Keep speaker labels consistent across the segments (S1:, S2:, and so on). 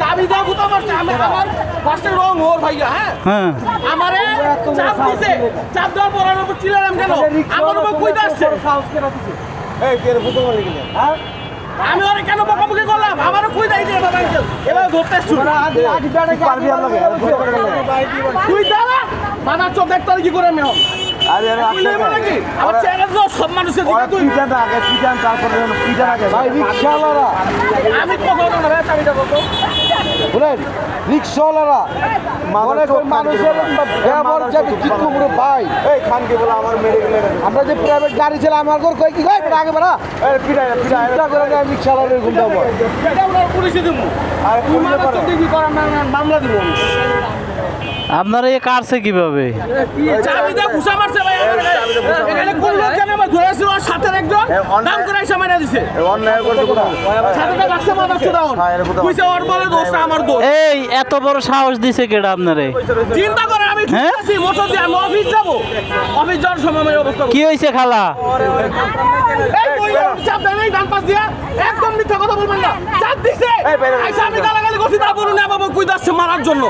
S1: চাবি দাও কোথা মারছে আমি আমার ফার্স্টে রং ওর ভাইয়া হ্যাঁ আমারে চাপ দিছে চাপ দেওয়ার পর আমার উপর চিল্লালাম কেন আমার উপর কইতে আসছে
S2: এই কে ফুটো মারি গেলে হ্যাঁ
S1: আমি ওরে কেন বকাবকি করলাম আমারও কই দাই দিয়ে বাবা আঙ্কেল এবার ধরতে শুরু
S2: আগে পারবি আমাকে ফুটো করে গেলে
S1: তুই দাঁড়া মাথা চোখ দেখতে কি করে আমি হব
S2: আরে
S1: তুই নেবে নাকি আমার চেহারা তো সব মানুষের দিকে তুই
S2: পিটান আগে পিটান তারপরে পিটান আগে ভাই রিকশাওয়ালারা
S1: আমি কথা বলবো না ভাই চাবিটা বলতো
S2: শুনেন রিকশাওয়ালারা অনেক মানুষের ব্যবহার যাতে কি করবো ভাই এই খানকে বলে আমার মেরে গেলে আমরা যে প্রাইভেট গাড়ি ছিল আমার ঘর কই কি কই আগে বাড়া এই পিটাই পিটাই করে আমি রিকশাওয়ালার এরকম যাবো
S1: এটা ওনার পুলিশে দেবো
S2: আর
S1: তুই মাথা চোখ দেখি করার মামলা দিব
S3: আপনারা এ কাটছে কিভাবে?
S1: চাবিটা ঘুষা মারছে ভাই এখানে কোন লোক জানে আমার ধরেছিল আর সাথে একজন দাম করে এসে মারা দিছে
S2: অন্যায় করতে কোথা
S1: সাথেটা রাখছে মাথা চুদাও কইছে ওর বলে দোষ আমার দোষ
S3: এই এত বড় সাহস দিছে কেডা আপনারে?
S1: চিন্তা করে আমি
S3: হ্যাঁ?
S1: ঢুকতেছি মোটর দিয়ে আমি অফিস যাব অফিস যাওয়ার সময় আমার এই অবস্থা
S3: কি হইছে খালা?
S1: এই কইলে চাপ দেয় নাই ডান পাশ দিয়া একদম মিথ্যা কথা বলবেন না চাপ দিছে আইসা আমি গালাগালি করছি তা বলুন না বাবা কই যাচ্ছে মারার জন্য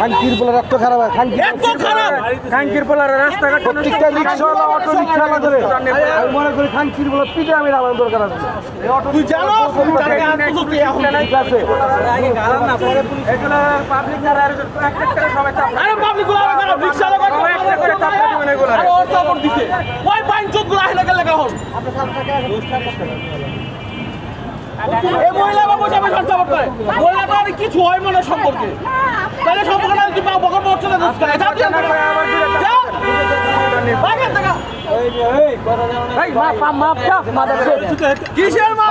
S2: খানকির বলে রক্ত খারাপ হয় খানকি
S1: এত খারাপ
S2: খানকির বলে রাস্তাঘাট প্রত্যেকটা রিকশাওয়ালা অটো রিকশাওয়ালা ধরে আমি মনে করি খানকির বলে পিঠে আমি রামায়ণ দরকার আছে এই অটো
S1: তুই জানো তুমি তার আগে হাত তুলতে এখন
S2: ঠিক আছে আগে গালাম না পরে পুলিশ এগুলা পাবলিক যারা এক করে সবাই চাপ
S1: আরে পাবলিক গুলো আগে খারাপ রিকশা লাগা
S2: এক করে চাপ দিবেন এগুলা
S1: আরে ওর সাপোর্ট দিছে ওই পাইন চোখ গুলো আইলা গেল লাগা হল এই মহিলা বাবু যাবে সাপোর্ট করে মহিলা তো আর কিছু হয় মনে সম্পর্কে তাহলে সম্পর্ক না তুই বকর বকর চলে দোষ করে যা তুই বাগের টাকা
S2: এই মা মাপ চাপ মাদা
S1: কিসের মা